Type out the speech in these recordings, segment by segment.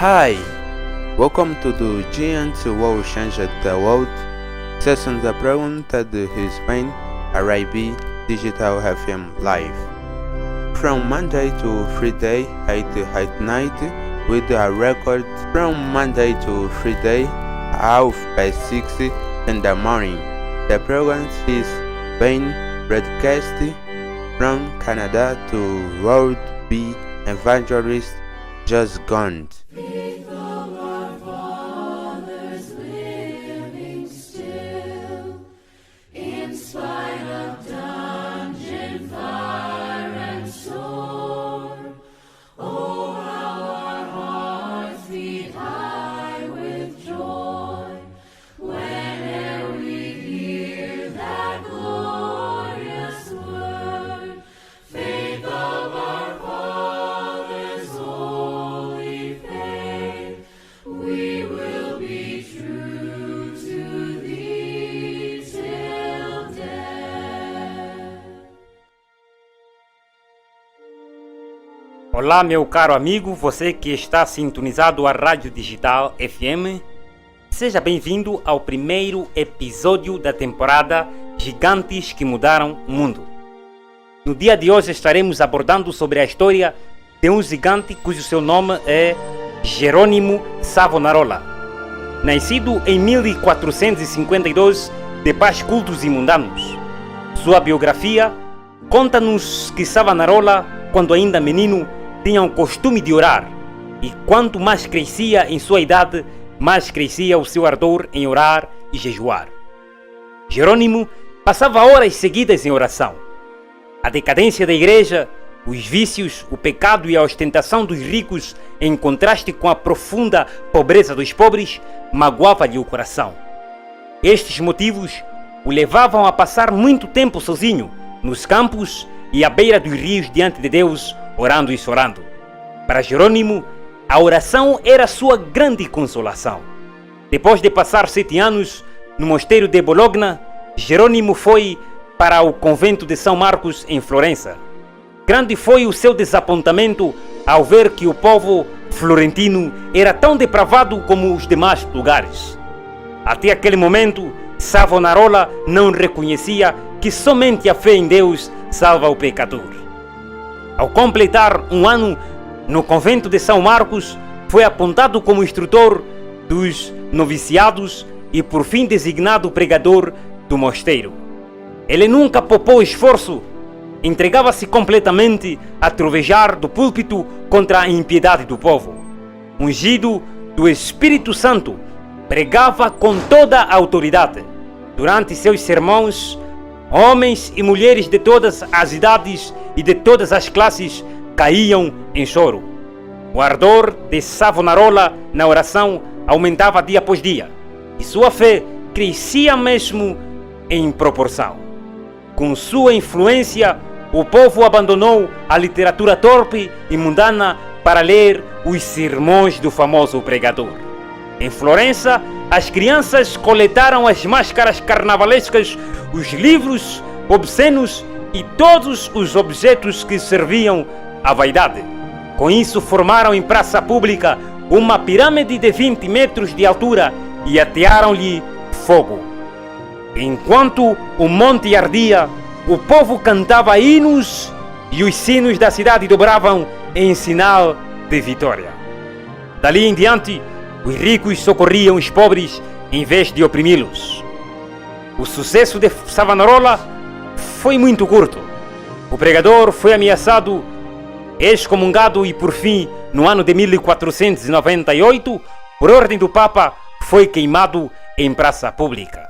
Hi, welcome to the Giant Will Change the World session da pergunta de Spain, RIB Digital FM Live. From Monday to Friday at night with a record from Monday to Friday half past 6 in the morning. The program is being broadcast from Canada to World B Evangelist Just Gone. Olá, meu caro amigo, você que está sintonizado à Rádio Digital FM, seja bem-vindo ao primeiro episódio da temporada Gigantes que Mudaram o Mundo. No dia de hoje estaremos abordando sobre a história de um gigante cujo seu nome é Jerônimo Savonarola. Nascido em 1452 de pais cultos e mundanos, sua biografia conta-nos que Savonarola, quando ainda menino, tinha o costume de orar, e quanto mais crescia em sua idade, mais crescia o seu ardor em orar e jejuar. Jerônimo passava horas seguidas em oração. A decadência da igreja, os vícios, o pecado e a ostentação dos ricos, em contraste com a profunda pobreza dos pobres, magoava-lhe o coração. Estes motivos o levavam a passar muito tempo sozinho, nos campos e à beira dos rios diante de Deus, orando e chorando. Para Jerônimo, a oração era sua grande consolação. Depois de passar 7 anos no mosteiro de Bologna, Jerônimo foi para o convento de São Marcos, em Florença. Grande foi o seu desapontamento ao ver que o povo florentino era tão depravado como os demais lugares. Até aquele momento, Savonarola não reconhecia que somente a fé em Deus salva o pecador. Ao completar 1 ano no convento de São Marcos, foi apontado como instrutor dos noviciados e por fim designado pregador do mosteiro. Ele nunca poupou esforço, entregava-se completamente a trovejar do púlpito contra a impiedade do povo. Ungido do Espírito Santo, pregava com toda a autoridade. Durante seus sermões, homens e mulheres de todas as idades e de todas as classes caíam em choro. O ardor de Savonarola na oração aumentava dia após dia, e sua fé crescia mesmo em proporção. Com sua influência, o povo abandonou a literatura torpe e mundana para ler os sermões do famoso pregador. Em Florença, as crianças coletaram as máscaras carnavalescas, os livros obscenos e todos os objetos que serviam à vaidade. Com isso, formaram em praça pública uma pirâmide de 20 metros de altura e atearam-lhe fogo. Enquanto o monte ardia, o povo cantava hinos e os sinos da cidade dobravam em sinal de vitória. Dali em diante, os ricos socorriam os pobres em vez de oprimi-los. O sucesso de Savonarola foi muito curto. O pregador foi ameaçado, excomungado e, por fim, no ano de 1498, por ordem do Papa, foi queimado em praça pública.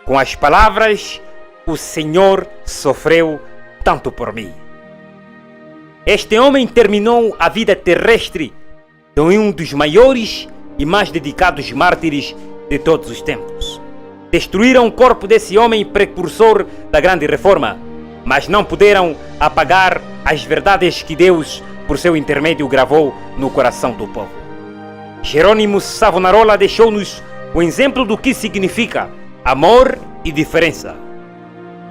Com as palavras: "O Senhor sofreu tanto por mim." Este homem terminou a vida terrestre de um dos maiores e mais dedicados mártires de todos os tempos. Destruíram o corpo desse homem precursor da grande reforma, mas não puderam apagar as verdades que Deus, por seu intermédio, gravou no coração do povo. Jerônimo Savonarola deixou-nos o exemplo do que significa amor e diferença.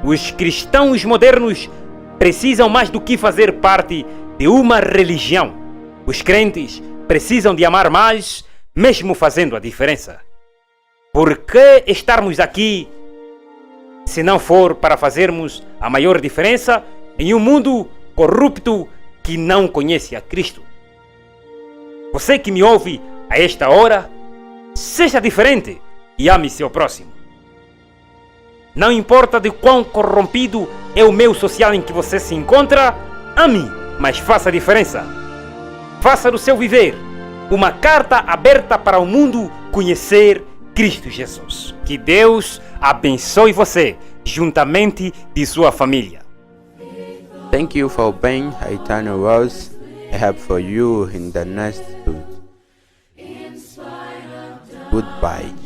Os cristãos modernos precisam mais do que fazer parte de uma religião. Os crentes precisam de amar mais, mesmo fazendo a diferença. Por que estarmos aqui se não for para fazermos a maior diferença em um mundo corrupto que não conhece a Cristo? Você que me ouve a esta hora, seja diferente e ame seu próximo. Não importa de quão corrompido é o meio social em que você se encontra, ame, mas faça a diferença. Faça do seu viver uma carta aberta para o mundo conhecer Cristo Jesus. Que Deus abençoe você, juntamente de sua família. Thank you for being eternal words. I hope for you in the next. Goodbye.